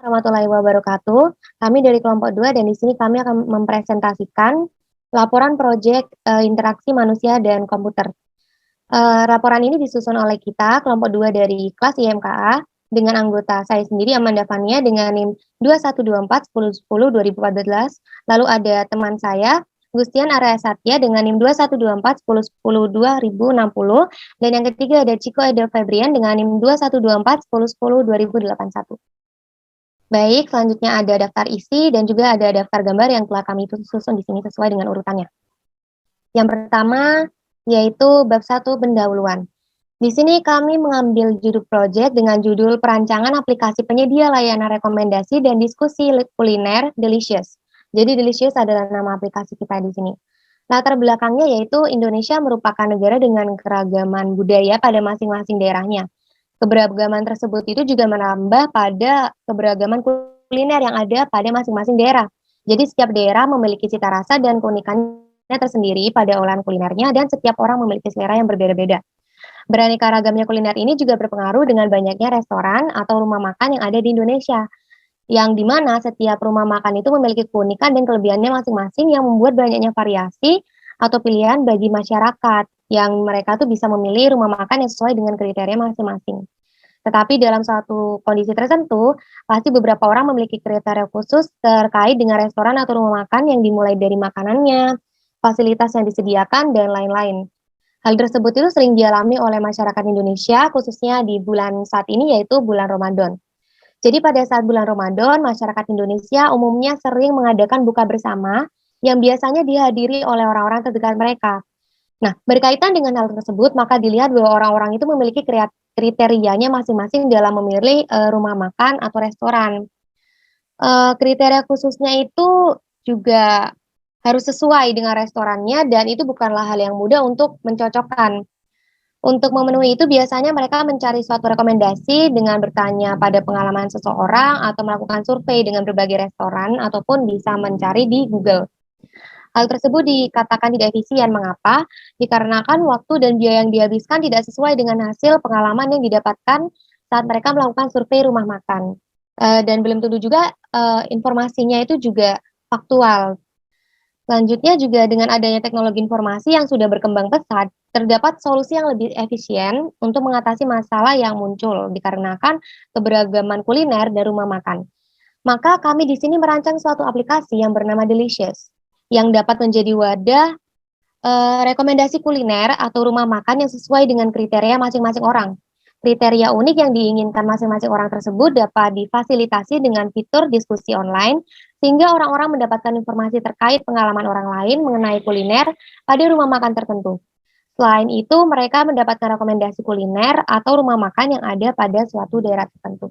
Warahmatullahi wabarakatuh. Kami dari kelompok 2 dan di sini kami akan mempresentasikan laporan proyek interaksi manusia dan komputer. Laporan ini disusun oleh kita, kelompok 2 dari kelas IMKA, dengan anggota saya sendiri Amanda Fania dengan NIM 21241010-2014. Lalu ada teman saya, Gustian Arya Satya dengan NIM 21241010-2060. Dan yang ketiga ada Chico Edo Febrian dengan NIM 21241010-2081. Baik, selanjutnya ada daftar isi dan juga ada daftar gambar yang telah kami susun di sini sesuai dengan urutannya. Yang pertama yaitu bab 1 pendahuluan. Di sini kami mengambil judul proyek dengan judul perancangan aplikasi penyedia layanan rekomendasi dan diskusi kuliner Delicious. Jadi Delicious adalah nama aplikasi kita di sini. Latar belakangnya yaitu Indonesia merupakan negara dengan keragaman budaya pada masing-masing daerahnya. Keberagaman tersebut itu juga menambah pada keberagaman kuliner yang ada pada masing-masing daerah. Jadi setiap daerah memiliki cita rasa dan keunikannya tersendiri pada olahan kulinernya dan setiap orang memiliki selera yang berbeda-beda. Beraneka ragamnya kuliner ini juga berpengaruh dengan banyaknya restoran atau rumah makan yang ada di Indonesia, yang dimana setiap rumah makan itu memiliki keunikan dan kelebihannya masing-masing yang membuat banyaknya variasi atau pilihan bagi masyarakat yang mereka tuh bisa memilih rumah makan yang sesuai dengan kriteria masing-masing. Tetapi dalam suatu kondisi tertentu, pasti beberapa orang memiliki kriteria khusus terkait dengan restoran atau rumah makan yang dimulai dari makanannya, fasilitas yang disediakan, dan lain-lain. Hal tersebut itu sering dialami oleh masyarakat Indonesia, khususnya di bulan saat ini yaitu bulan Ramadan. Jadi pada saat bulan Ramadan, masyarakat Indonesia umumnya sering mengadakan buka bersama yang biasanya dihadiri oleh orang-orang terdekat mereka. Nah, berkaitan dengan hal tersebut, maka dilihat bahwa orang-orang itu memiliki kriterianya masing-masing dalam memilih rumah makan atau restoran. Kriteria khususnya itu juga harus sesuai dengan restorannya dan itu bukanlah hal yang mudah untuk mencocokkan. Untuk memenuhi itu biasanya mereka mencari suatu rekomendasi dengan bertanya pada pengalaman seseorang atau melakukan survei dengan berbagai restoran ataupun bisa mencari di Google. Hal tersebut dikatakan tidak efisien. Mengapa? Dikarenakan waktu dan biaya yang dihabiskan tidak sesuai dengan hasil pengalaman yang didapatkan saat mereka melakukan survei rumah makan. Dan belum tentu juga informasinya itu juga faktual. Selanjutnya juga dengan adanya teknologi informasi yang sudah berkembang pesat, terdapat solusi yang lebih efisien untuk mengatasi masalah yang muncul dikarenakan keberagaman kuliner dan rumah makan. Maka kami di sini merancang suatu aplikasi yang bernama Delicious, yang dapat menjadi wadah rekomendasi kuliner atau rumah makan yang sesuai dengan kriteria masing-masing orang. Kriteria unik yang diinginkan masing-masing orang tersebut dapat difasilitasi dengan fitur diskusi online, sehingga orang-orang mendapatkan informasi terkait pengalaman orang lain mengenai kuliner pada rumah makan tertentu. Selain itu, mereka mendapatkan rekomendasi kuliner atau rumah makan yang ada pada suatu daerah tertentu.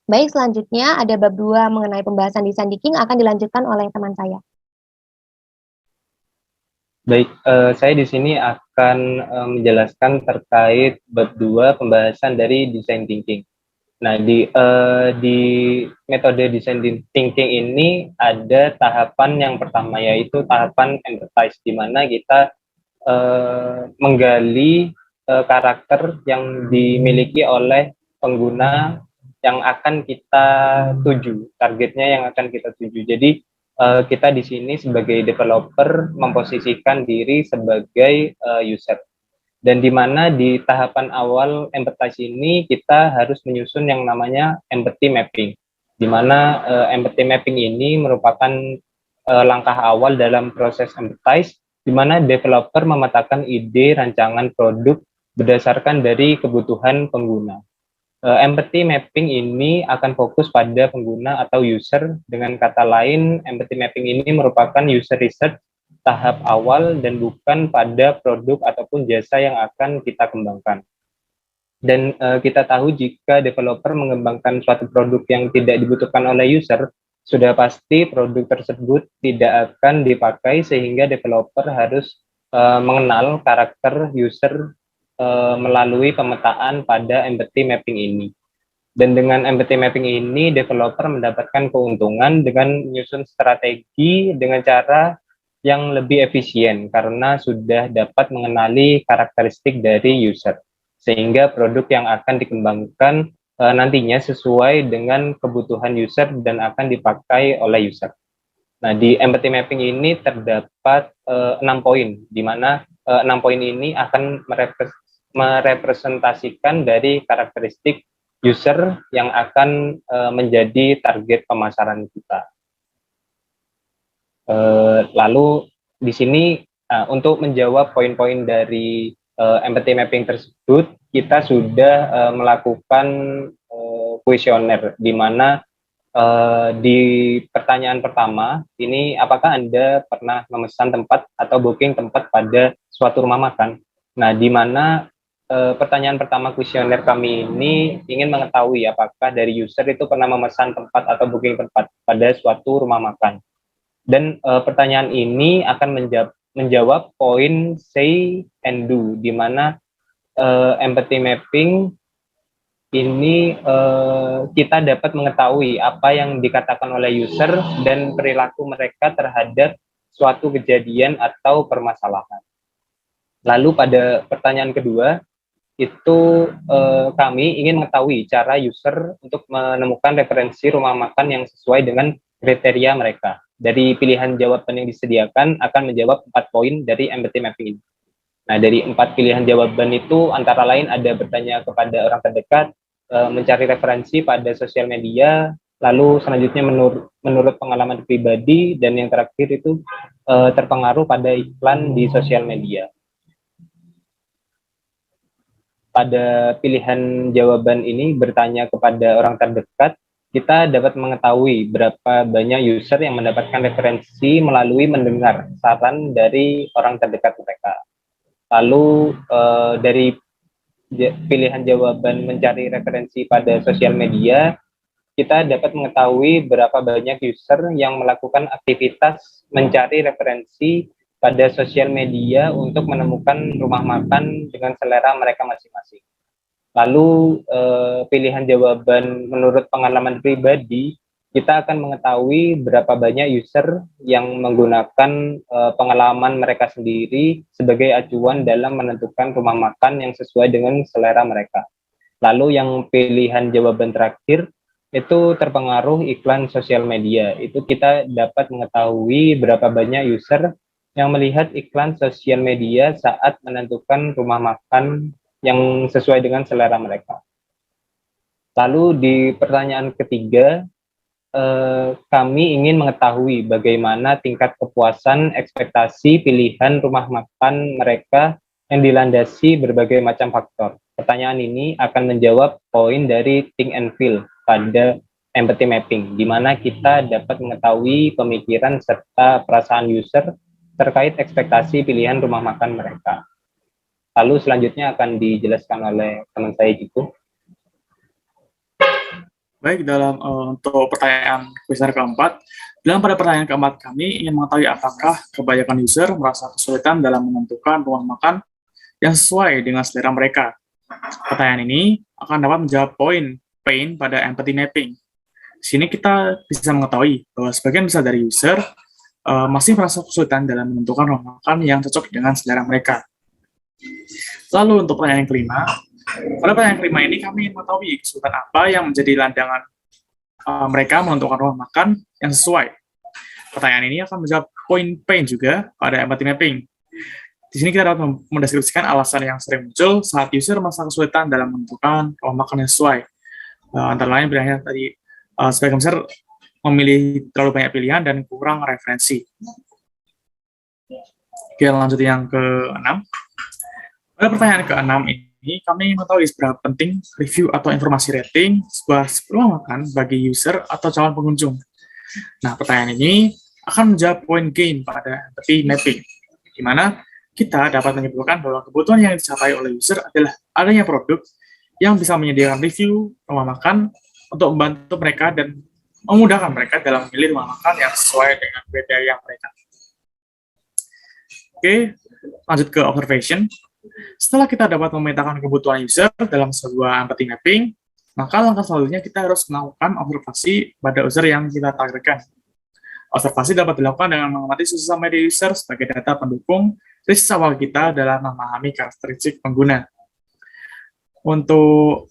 Baik, selanjutnya ada bab 2 mengenai pembahasan desain diking akan dilanjutkan oleh teman saya. Baik, saya di sini akan menjelaskan terkait bab 2 pembahasan dari design thinking. Nah, di metode design thinking ini ada tahapan yang pertama yaitu tahapan empathize, di mana kita menggali karakter yang dimiliki oleh pengguna yang akan kita tuju, targetnya yang akan kita tuju. Jadi kita di sini sebagai developer memposisikan diri sebagai user. Dan di mana di tahapan awal empathize ini kita harus menyusun yang namanya empathy mapping. Di mana empathy mapping ini merupakan langkah awal dalam proses empathize, di mana developer memetakan ide rancangan produk berdasarkan dari kebutuhan pengguna. Empathy mapping ini akan fokus pada pengguna atau user. Dengan kata lain, empathy mapping ini merupakan user research tahap awal dan bukan pada produk ataupun jasa yang akan kita kembangkan. Dan kita tahu jika developer mengembangkan suatu produk yang tidak dibutuhkan oleh user, sudah pasti produk tersebut tidak akan dipakai, sehingga developer harus mengenal karakter user melalui pemetaan pada empathy mapping ini. Dan dengan empathy mapping ini, developer mendapatkan keuntungan dengan menyusun strategi dengan cara yang lebih efisien karena sudah dapat mengenali karakteristik dari user. Sehingga produk yang akan dikembangkan nantinya sesuai dengan kebutuhan user dan akan dipakai oleh user. Nah, di empathy mapping ini terdapat 6 poin, di mana 6 poin ini akan merepresentasikan dari karakteristik user yang akan menjadi target pemasaran kita. Lalu di sini untuk menjawab poin-poin dari empathy mapping tersebut, kita sudah melakukan kuesioner, di mana di pertanyaan pertama ini, apakah Anda pernah memesan tempat atau booking tempat pada suatu rumah makan? Nah, di mana pertanyaan pertama kuesioner kami ini ingin mengetahui apakah dari user itu pernah memesan tempat atau booking tempat pada suatu rumah makan. Dan pertanyaan ini akan menjawab poin say and do, di mana empathy mapping ini kita dapat mengetahui apa yang dikatakan oleh user dan perilaku mereka terhadap suatu kejadian atau permasalahan. Lalu pada pertanyaan kedua, itu kami ingin mengetahui cara user untuk menemukan referensi rumah makan yang sesuai dengan kriteria mereka. Dari pilihan jawaban yang disediakan akan menjawab 4 poin dari empathy mapping ini. Nah, dari 4 pilihan jawaban itu antara lain ada bertanya kepada orang terdekat, mencari referensi pada sosial media, lalu selanjutnya menurut pengalaman pribadi, dan yang terakhir itu terpengaruh pada iklan di sosial media. Pada pilihan jawaban ini bertanya kepada orang terdekat, kita dapat mengetahui berapa banyak user yang mendapatkan referensi melalui mendengar saran dari orang terdekat mereka. Lalu dari pilihan jawaban mencari referensi pada sosial media, kita dapat mengetahui berapa banyak user yang melakukan aktivitas mencari referensi pada sosial media untuk menemukan rumah makan dengan selera mereka masing-masing. Lalu pilihan jawaban menurut pengalaman pribadi, kita akan mengetahui berapa banyak user yang menggunakan pengalaman mereka sendiri sebagai acuan dalam menentukan rumah makan yang sesuai dengan selera mereka. Lalu yang pilihan jawaban terakhir, itu terpengaruh iklan sosial media. Itu kita dapat mengetahui berapa banyak user yang melihat iklan sosial media saat menentukan rumah makan yang sesuai dengan selera mereka. Lalu di pertanyaan ketiga, kami ingin mengetahui bagaimana tingkat kepuasan ekspektasi pilihan rumah makan mereka yang dilandasi berbagai macam faktor. Pertanyaan ini akan menjawab poin dari think and feel pada empathy mapping, di mana kita dapat mengetahui pemikiran serta perasaan user terkait ekspektasi pilihan rumah makan mereka. Lalu selanjutnya akan dijelaskan oleh teman saya Jiko. Baik, untuk pertanyaan kuesioner keempat, pada pertanyaan keempat kami ingin mengetahui apakah kebanyakan user merasa kesulitan dalam menentukan rumah makan yang sesuai dengan selera mereka. Pertanyaan ini akan dapat menjawab poin pain pada empathy mapping. Di sini kita bisa mengetahui bahwa sebagian besar dari user masih merasa kesulitan dalam menentukan rumah makan yang cocok dengan selera mereka. Lalu untuk pertanyaan yang kelima, pada pertanyaan kelima ini kami ingin mengetahui kesulitan apa yang menjadi landangan mereka menentukan rumah makan yang sesuai. Pertanyaan ini akan menjawab poin pain juga pada empathy mapping. Di sini kita dapat mendeskripsikan alasan yang sering muncul saat user merasa kesulitan dalam menentukan rumah makan yang sesuai. Antara lain pilihannya tadi sebagian besar memilih terlalu banyak pilihan dan kurang referensi. Oke, lanjut yang ke-6. Pada pertanyaan ke-6 ini, kami mengetahui seberapa penting review atau informasi rating sebuah rumah makan bagi user atau calon pengunjung. Nah, pertanyaan ini akan menjawab poin gain pada empathy mapping, di mana kita dapat menyimpulkan bahwa kebutuhan yang dicapai oleh user adalah adanya produk yang bisa menyediakan review rumah makan untuk membantu mereka dan memudahkan mereka dalam memilih rumah makan yang sesuai dengan kriteria mereka. Oke, lanjut ke observation. Setelah kita dapat memetakan kebutuhan user dalam sebuah empathy mapping, maka langkah selanjutnya kita harus melakukan observasi pada user yang kita targetkan. Observasi dapat dilakukan dengan mengamati sosial media user sebagai data pendukung riset awal kita dalam memahami karakteristik pengguna. Untuk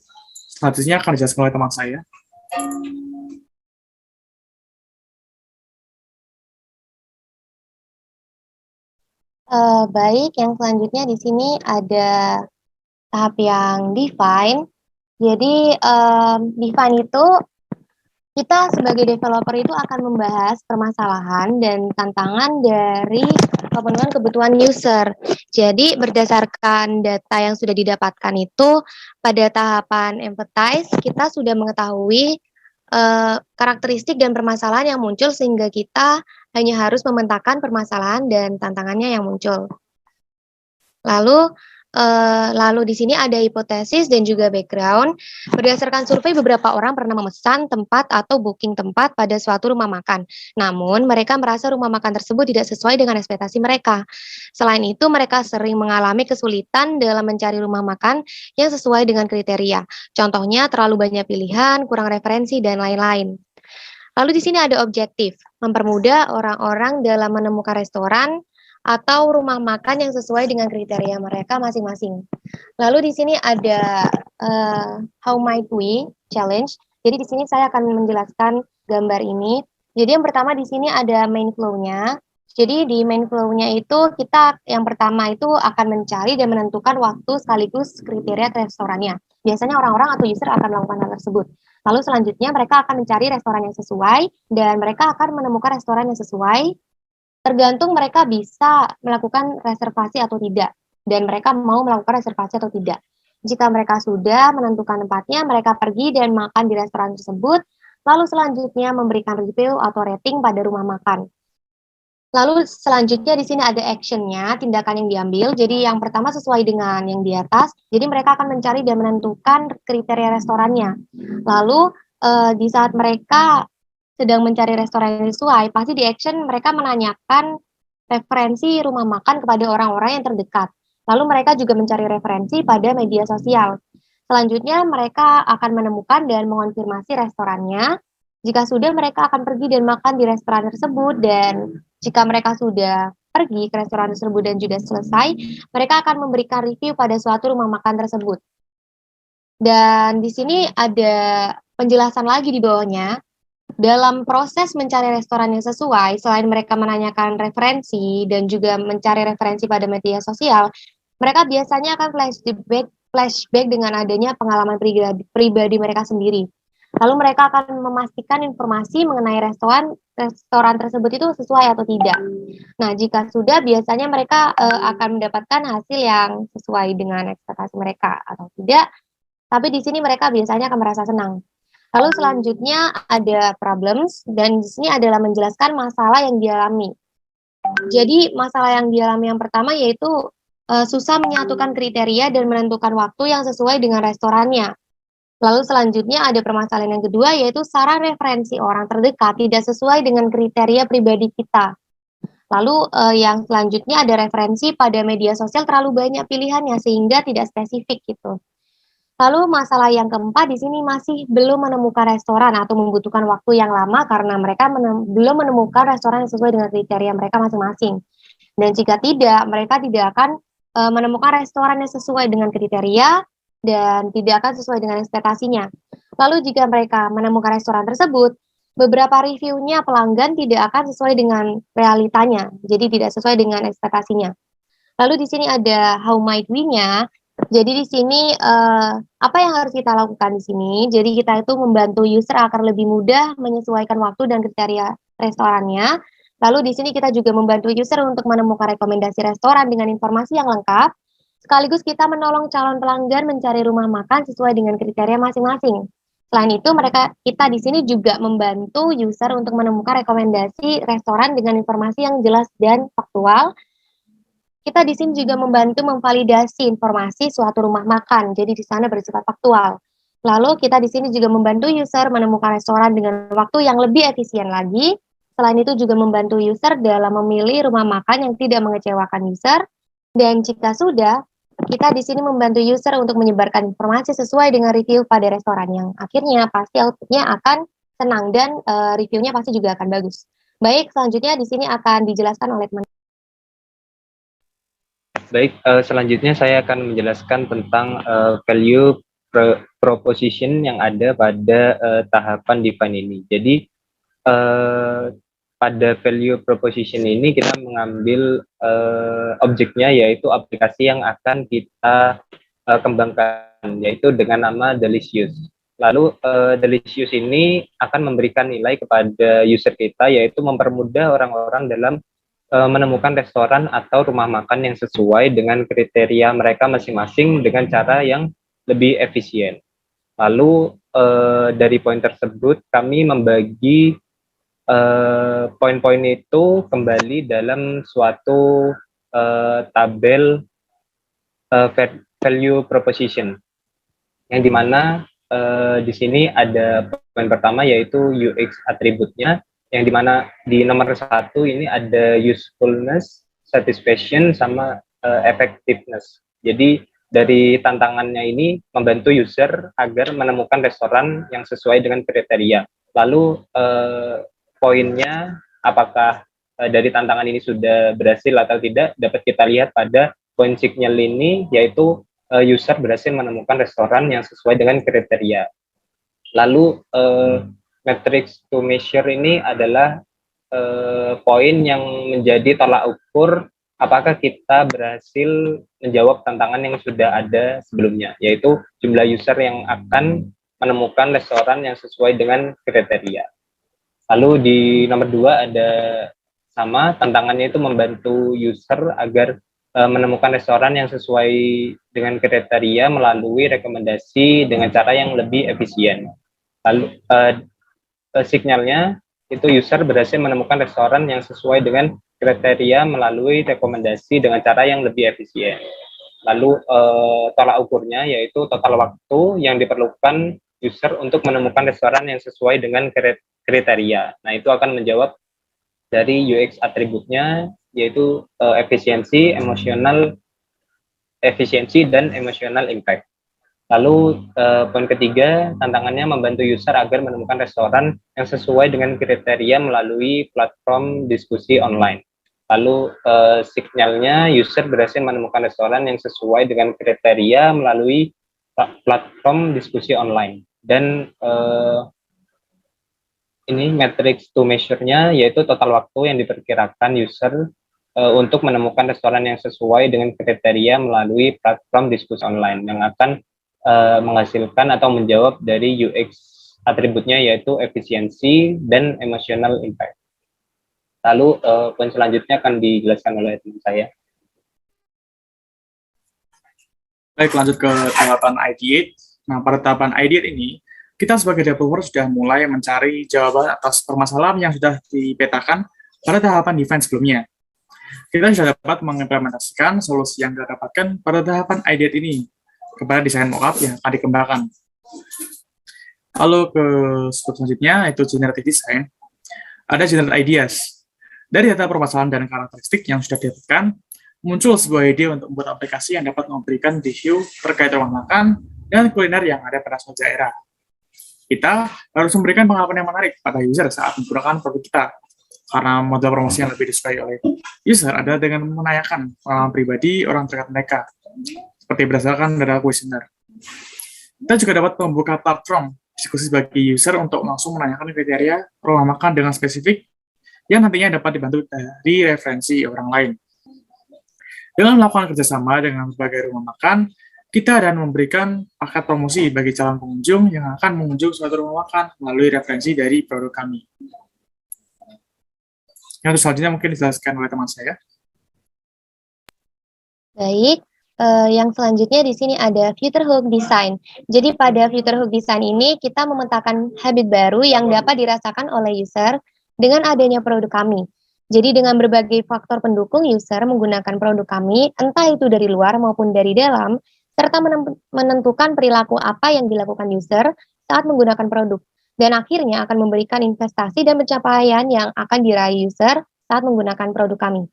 Selanjutnya akan dijelaskan oleh teman saya. Baik, yang selanjutnya di sini ada tahap yang define. Jadi define itu kita sebagai developer itu akan membahas permasalahan dan tantangan dari pemenuhan kebutuhan user. Jadi berdasarkan data yang sudah didapatkan itu pada tahapan empathize kita sudah mengetahui karakteristik dan permasalahan yang muncul sehingga kita hanya harus memetakan permasalahan dan tantangannya yang muncul. Lalu di sini ada hipotesis dan juga background. Berdasarkan survei, beberapa orang pernah memesan tempat atau booking tempat pada suatu rumah makan. Namun, mereka merasa rumah makan tersebut tidak sesuai dengan ekspektasi mereka. Selain itu, mereka sering mengalami kesulitan dalam mencari rumah makan yang sesuai dengan kriteria. Contohnya, terlalu banyak pilihan, kurang referensi, dan lain-lain. Lalu di sini ada objektif, mempermudah orang-orang dalam menemukan restoran atau rumah makan yang sesuai dengan kriteria mereka masing-masing. Lalu di sini ada how might we challenge. Jadi di sini saya akan menjelaskan gambar ini. Jadi yang pertama di sini ada main flow-nya. Jadi di main flow-nya itu kita yang pertama itu akan mencari dan menentukan waktu sekaligus kriteria restorannya. Biasanya orang-orang atau user akan melakukan hal tersebut. Lalu selanjutnya mereka akan mencari restoran yang sesuai dan mereka akan menemukan restoran yang sesuai tergantung mereka bisa melakukan reservasi atau tidak, dan mereka mau melakukan reservasi atau tidak. Jika mereka sudah menentukan tempatnya, mereka pergi dan makan di restoran tersebut, lalu selanjutnya memberikan review atau rating pada rumah makan. Lalu selanjutnya di sini ada action-nya, tindakan yang diambil. Jadi yang pertama sesuai dengan yang di atas, jadi mereka akan mencari dan menentukan kriteria restorannya. Lalu di saat mereka sedang mencari restoran yang sesuai, pasti di action mereka menanyakan referensi rumah makan kepada orang-orang yang terdekat. Lalu mereka juga mencari referensi pada media sosial. Selanjutnya mereka akan menemukan dan mengonfirmasi restorannya. Jika sudah, mereka akan pergi dan makan di restoran tersebut, dan jika mereka sudah pergi ke restoran tersebut dan juga selesai, mereka akan memberikan review pada suatu rumah makan tersebut. Dan di sini ada penjelasan lagi di bawahnya. Dalam proses mencari restoran yang sesuai, selain mereka menanyakan referensi dan juga mencari referensi pada media sosial, mereka biasanya akan flashback dengan adanya pengalaman pribadi mereka sendiri. Lalu mereka akan memastikan informasi mengenai restoran tersebut itu sesuai atau tidak. Nah, jika sudah, biasanya mereka akan mendapatkan hasil yang sesuai dengan ekspektasi mereka atau tidak. Tapi di sini mereka biasanya akan merasa senang. Lalu selanjutnya ada problems, dan di sini adalah menjelaskan masalah yang dialami. Jadi masalah yang dialami yang pertama yaitu susah menyatukan kriteria dan menentukan waktu yang sesuai dengan restorannya. Lalu selanjutnya ada permasalahan yang kedua yaitu saran referensi orang terdekat tidak sesuai dengan kriteria pribadi kita. Lalu yang selanjutnya ada referensi pada media sosial terlalu banyak pilihannya sehingga tidak spesifik gitu. Lalu masalah yang keempat di sini masih belum menemukan restoran atau membutuhkan waktu yang lama karena mereka belum menemukan restoran yang sesuai dengan kriteria mereka masing-masing. Dan jika tidak, mereka tidak akan menemukan restoran yang sesuai dengan kriteria dan tidak akan sesuai dengan ekspektasinya. Lalu jika mereka menemukan restoran tersebut, beberapa reviewnya pelanggan tidak akan sesuai dengan realitanya, jadi tidak sesuai dengan ekspektasinya. Lalu di sini ada how might we-nya. Jadi di sini apa yang harus kita lakukan di sini? Jadi kita itu membantu user agar lebih mudah menyesuaikan waktu dan kriteria restorannya. Lalu di sini kita juga membantu user untuk menemukan rekomendasi restoran dengan informasi yang lengkap. Sekaligus kita menolong calon pelanggan mencari rumah makan sesuai dengan kriteria masing-masing. Selain itu, kita di sini juga membantu user untuk menemukan rekomendasi restoran dengan informasi yang jelas dan faktual. Kita di sini juga membantu memvalidasi informasi suatu rumah makan, jadi di sana bersifat faktual. Lalu kita di sini juga membantu user menemukan restoran dengan waktu yang lebih efisien lagi. Selain itu juga membantu user dalam memilih rumah makan yang tidak mengecewakan user. Dan jika sudah, kita di sini membantu user untuk menyebarkan informasi sesuai dengan review pada restoran yang akhirnya pasti outputnya akan senang dan reviewnya pasti juga akan bagus. Baik, selanjutnya di sini akan dijelaskan oleh teman. Baik, selanjutnya saya akan menjelaskan tentang value proposition yang ada pada tahapan define ini. Jadi pada value proposition ini kita mengambil objeknya, yaitu aplikasi yang akan kita kembangkan, yaitu dengan nama Delicious. Lalu Delicious ini akan memberikan nilai kepada user kita, yaitu mempermudah orang-orang dalam menemukan restoran atau rumah makan yang sesuai dengan kriteria mereka masing-masing dengan cara yang lebih efisien. Lalu dari poin tersebut kami membagi poin-poin itu kembali dalam suatu tabel value proposition, yang dimana di sini ada poin pertama yaitu UX atributnya, yang dimana di nomor 1 ini ada usefulness, satisfaction, sama effectiveness. Jadi dari tantangannya ini membantu user agar menemukan restoran yang sesuai dengan kriteria. Lalu poinnya apakah dari tantangan ini sudah berhasil atau tidak dapat kita lihat pada poin signal ini, yaitu user berhasil menemukan restoran yang sesuai dengan kriteria. Lalu matrix to measure ini adalah poin yang menjadi tolak ukur apakah kita berhasil menjawab tantangan yang sudah ada sebelumnya, yaitu jumlah user yang akan menemukan restoran yang sesuai dengan kriteria. Lalu di nomor 2 ada sama, tantangannya itu membantu user agar menemukan restoran yang sesuai dengan kriteria melalui rekomendasi dengan cara yang lebih efisien. Lalu signalnya itu user berhasil menemukan restoran yang sesuai dengan kriteria melalui rekomendasi dengan cara yang lebih efisien. Lalu tolak ukurnya yaitu total waktu yang diperlukan user untuk menemukan restoran yang sesuai dengan kriteria. Nah, itu akan menjawab dari UX atributnya, yaitu efisiensi, dan emotional impact. Lalu poin ketiga, tantangannya membantu user agar menemukan restoran yang sesuai dengan kriteria melalui platform diskusi online. Lalu signalnya user berhasil menemukan restoran yang sesuai dengan kriteria melalui platform diskusi online. Dan ini matrix to measure-nya yaitu total waktu yang diperkirakan user untuk menemukan restoran yang sesuai dengan kriteria melalui platform diskusi online yang akan menghasilkan atau menjawab dari UX atributnya yaitu efisiensi dan emotional impact. Lalu poin selanjutnya akan dijelaskan oleh teman saya. Baik, lanjut ke tahapan ideate. Nah, pada tahapan ideate ini, kita sebagai developer sudah mulai mencari jawaban atas permasalahan yang sudah dipetakan pada tahapan define sebelumnya. Kita sudah dapat mengimplementasikan solusi yang kita dapatkan pada tahapan ideate ini kepada desain mockup yang akan dikembangkan. Lalu ke step selanjutnya, yaitu generative design. Ada generate ideas. Dari data permasalahan dan karakteristik yang sudah didapatkan, muncul sebuah ide untuk membuat aplikasi yang dapat memberikan review terkait rumah makan dan kuliner yang ada pada suatu daerah. Kita harus memberikan pengalaman yang menarik pada user saat menggunakan produk kita, karena model promosi yang lebih disukai oleh user adalah dengan menanyakan pengalaman pribadi orang terdekat mereka, seperti berdasarkan data kuesioner. Kita juga dapat membuka platform diskusi bagi user untuk langsung menanyakan kriteria rumah makan dengan spesifik yang nantinya dapat dibantu dari referensi orang lain. Dengan melakukan kerjasama dengan berbagai rumah makan, kita dan memberikan paket promosi bagi calon pengunjung yang akan mengunjung suatu rumah makan melalui referensi dari produk kami. Yang selanjutnya mungkin dijelaskan oleh teman saya. Baik, yang selanjutnya di sini ada future hook design. Jadi pada future hook design ini kita memetakan habit baru yang dapat dirasakan oleh user dengan adanya produk kami. Jadi dengan berbagai faktor pendukung user menggunakan produk kami, entah itu dari luar maupun dari dalam, serta menentukan perilaku apa yang dilakukan user saat menggunakan produk. Dan akhirnya akan memberikan investasi dan pencapaian yang akan diraih user saat menggunakan produk kami.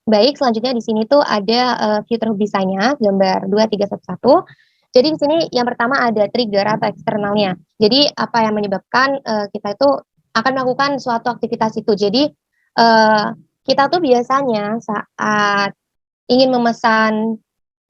Baik, selanjutnya di sini tuh ada future hook design-nya, gambar 2311. Jadi di sini yang pertama ada trigger atau eksternalnya. Jadi apa yang menyebabkan kita itu akan melakukan suatu aktivitas itu. Jadi kita tuh biasanya saat ingin memesan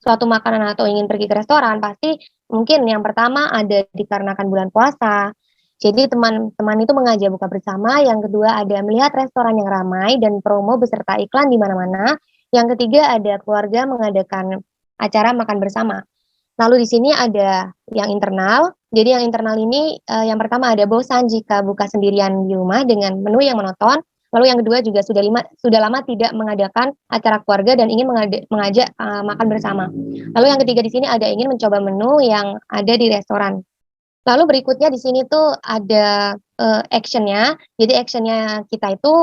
suatu makanan atau ingin pergi ke restoran, pasti Mungkin yang pertama ada dikarenakan bulan puasa. Jadi teman-teman itu mengajak buka bersama. Yang kedua ada melihat restoran yang ramai dan promo beserta iklan di mana-mana. Yang ketiga ada keluarga mengadakan acara makan bersama. Lalu di sini ada yang internal. Jadi yang internal ini yang pertama ada bosan jika buka sendirian di rumah dengan menu yang monoton. Lalu yang kedua juga sudah lama tidak mengadakan acara keluarga dan ingin mengajak makan bersama. Lalu yang ketiga di sini ada ingin mencoba menu yang ada di restoran. Lalu berikutnya di sini tuh ada actionnya. Jadi actionnya kita itu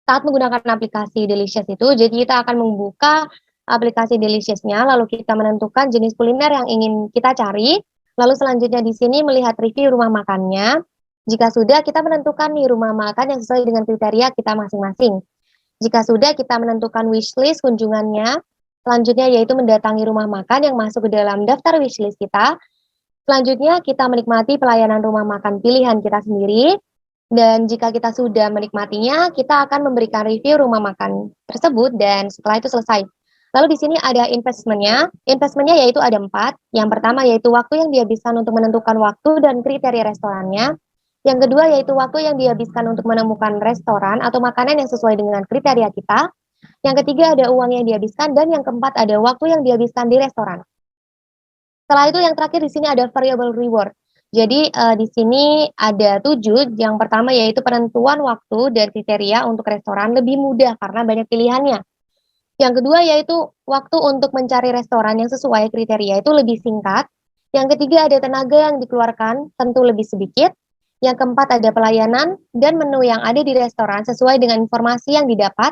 saat menggunakan aplikasi Delicious itu, jadi kita akan membuka aplikasi Delicious-nya, lalu kita menentukan jenis kuliner yang ingin kita cari. Lalu selanjutnya di sini melihat review rumah makannya. Jika sudah, kita menentukan nih rumah makan yang sesuai dengan kriteria kita masing-masing. Jika sudah, kita menentukan wishlist kunjungannya. Selanjutnya yaitu mendatangi rumah makan yang masuk ke dalam daftar wishlist kita. Selanjutnya kita menikmati pelayanan rumah makan pilihan kita sendiri. Dan jika kita sudah menikmatinya, kita akan memberikan review rumah makan tersebut dan setelah itu selesai. Lalu di sini ada investmentnya. Investmentnya yaitu ada 4. Yang pertama yaitu waktu yang dihabiskan untuk menentukan waktu dan kriteria restorannya. Yang kedua yaitu waktu yang dihabiskan untuk menemukan restoran atau makanan yang sesuai dengan kriteria kita. Yang ketiga ada uang yang dihabiskan dan yang keempat ada waktu yang dihabiskan di restoran. Setelah itu yang terakhir di sini ada variable reward. Jadi di sini ada 7. Yang pertama yaitu penentuan waktu dan kriteria untuk restoran lebih mudah karena banyak pilihannya. Yang kedua yaitu waktu untuk mencari restoran yang sesuai kriteria itu lebih singkat. Yang ketiga ada tenaga yang dikeluarkan tentu lebih sedikit. Yang keempat ada pelayanan dan menu yang ada di restoran sesuai dengan informasi yang didapat.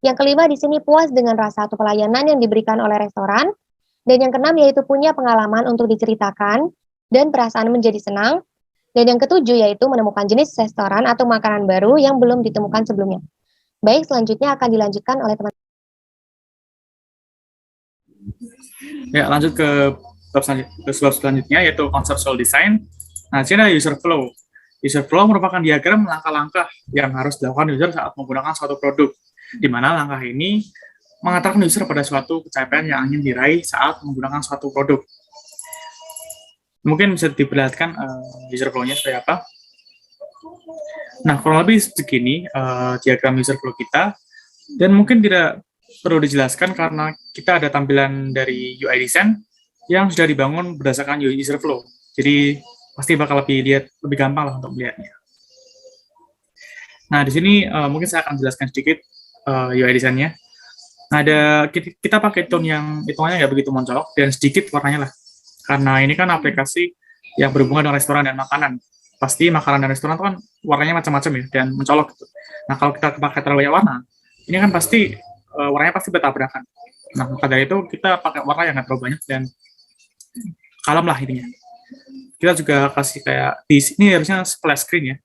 Yang kelima di sini puas dengan rasa atau pelayanan yang diberikan oleh restoran. Dan yang keenam yaitu punya pengalaman untuk diceritakan dan perasaan menjadi senang. Dan yang ketujuh yaitu menemukan jenis restoran atau makanan baru yang belum ditemukan sebelumnya. Baik, selanjutnya akan dilanjutkan oleh teman. Ya, lanjut ke bab selanjutnya yaitu conceptual design. Nah, sini ada user flow. User flow merupakan diagram langkah-langkah yang harus dilakukan user saat menggunakan suatu produk, di mana langkah ini mengantarkan user pada suatu pencapaian yang ingin diraih saat menggunakan suatu produk. Mungkin bisa diperlihatkan user flow-nya seperti apa. Nah, kurang lebih segini diagram user flow kita, dan mungkin tidak perlu dijelaskan karena kita ada tampilan dari UI design yang sudah dibangun berdasarkan user flow. Jadi pasti bakal lebih gampang lah untuk melihatnya. Nah, di sini mungkin saya akan jelaskan sedikit UI design-nya. Nah, kita pakai tone yang hitungannya nggak begitu mencolok dan sedikit warnanya lah. Karena ini kan aplikasi yang berhubungan dengan restoran dan makanan. Pasti makanan dan restoran itu kan warnanya macam-macam ya dan mencolok gitu. Nah, kalau kita pakai terlalu banyak warna, ini kan pasti warnanya pasti bertabrakan. Nah, maka dari itu kita pakai warna yang nggak terlalu banyak dan kalem lah intinya. Kita juga kasih kayak di sini harusnya splash screen ya.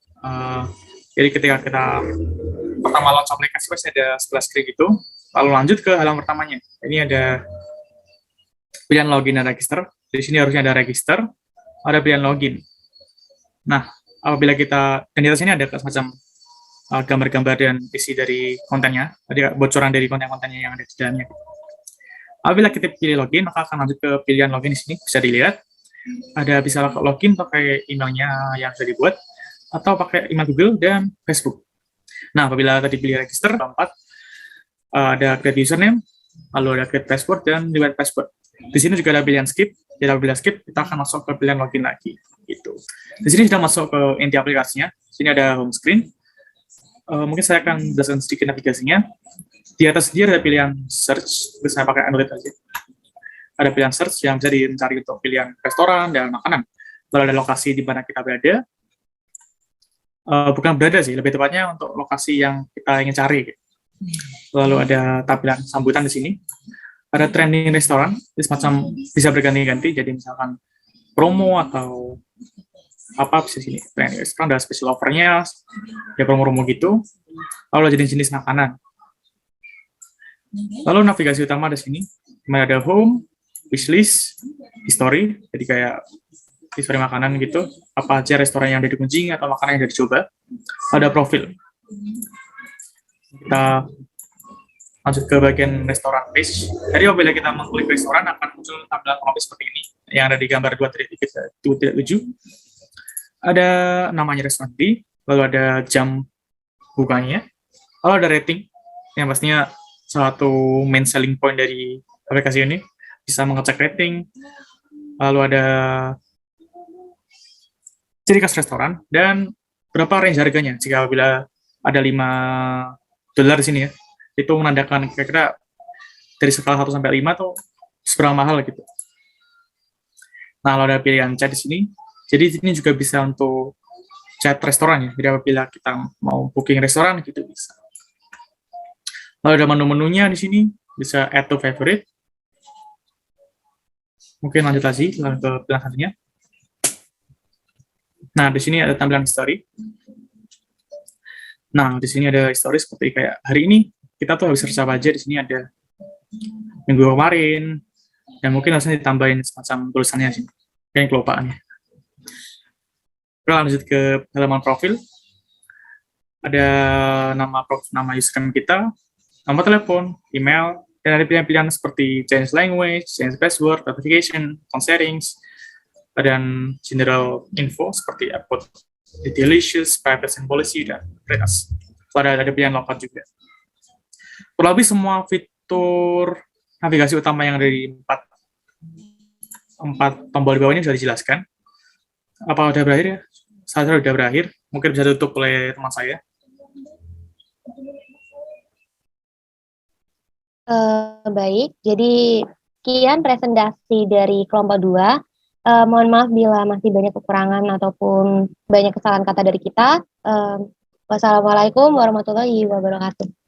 Jadi ketika kita pertama launch aplikasi pasti ada splash screen gitu. Lalu lanjut ke halaman pertamanya. Ini ada pilihan login dan register. Di sini harusnya ada register, ada pilihan login. Nah, apabila kita, dan di atas sini ada semacam gambar-gambar dan isi dari kontennya, ada bocoran dari konten-kontennya yang ada di dalamnya. Apabila kita pilih login, maka akan lanjut ke pilihan login di sini, bisa dilihat. Ada bisa login pakai emailnya yang sudah dibuat, atau pakai email Google dan Facebook. Nah, apabila tadi pilih register, keempat, ada create username, lalu ada create password, dan delete password. Di sini juga ada pilihan skip. Jadi apabila skip, kita akan masuk ke pilihan login lagi. Gitu. Di sini sudah masuk ke inti aplikasinya. Di sini ada home screen. Mungkin saya akan jelaskan sedikit navigasinya. Di atas dia ada pilihan search. Bisa saya pakai Android aja. Ada pilihan search yang bisa dicari untuk pilihan restoran dan makanan. Lalu ada lokasi di mana kita berada. Bukan berada sih, lebih tepatnya untuk lokasi yang kita ingin cari. Lalu ada tampilan sambutan di sini. Ada trending restoran, semacam bisa berganti-ganti. Jadi misalkan promo atau apa bisa sini. Trending restoran ada special offer-nya, ya promo-promo gitu. Lalu jenis-jenis makanan. Lalu navigasi utama di sini, dimana ada home, wishlist, history. Jadi kayak history makanan gitu. Apa aja restoran yang ada dikunjungi atau makanan yang sudah dicoba. Ada profil. Kita lanjut ke bagian restoran page. Jadi apabila kita mengklik restoran akan muncul tampilan home seperti ini. yang ada di gambar 2.7, ada namanya restoran, lalu ada jam bukanya, lalu ada rating, yang pastinya salah satu main selling point dari aplikasi ini, bisa mengecek rating, lalu ada ciri khas restoran, dan berapa range harganya. Jika bila ada $5 di sini ya, itu menandakan kira-kira dari skala 1 sampai 5 tuh seberapa mahal gitu. Nah, kalau ada pilihan chat di sini, jadi ini juga bisa untuk chat restoran ya. Jadi apabila kita mau booking restoran gitu bisa. Lalu ada menu-menunya di sini, bisa add to favorite. Mungkin lanjut lagi ke pilihan satunya. Nah, di sini ada tampilan history. Nah, di sini ada history seperti kayak hari ini kita tuh habis search apa aja. Di sini ada minggu kemarin, dan mungkin harusnya ditambahin semacam tulisannya sih, kayak kelopaannya. Kita lanjut ke halaman profil. Ada nama username kita, nomor telepon, email, dan ada pilihan-pilihan seperti change language, change password, notification, account settings, dan general info seperti about delicious, privacy and policy, dan rate us. Ada pilihan local juga. Kurang lebih semua fitur navigasi utama yang dari empat tombol di bawah ini sudah dijelaskan. Apa sudah berakhir ya? Saya sudah berakhir. Mungkin bisa tutup oleh teman saya. Baik, jadi sekian presentasi dari kelompok 2. Mohon maaf bila masih banyak kekurangan ataupun banyak kesalahan kata dari kita. Wassalamualaikum warahmatullahi wabarakatuh.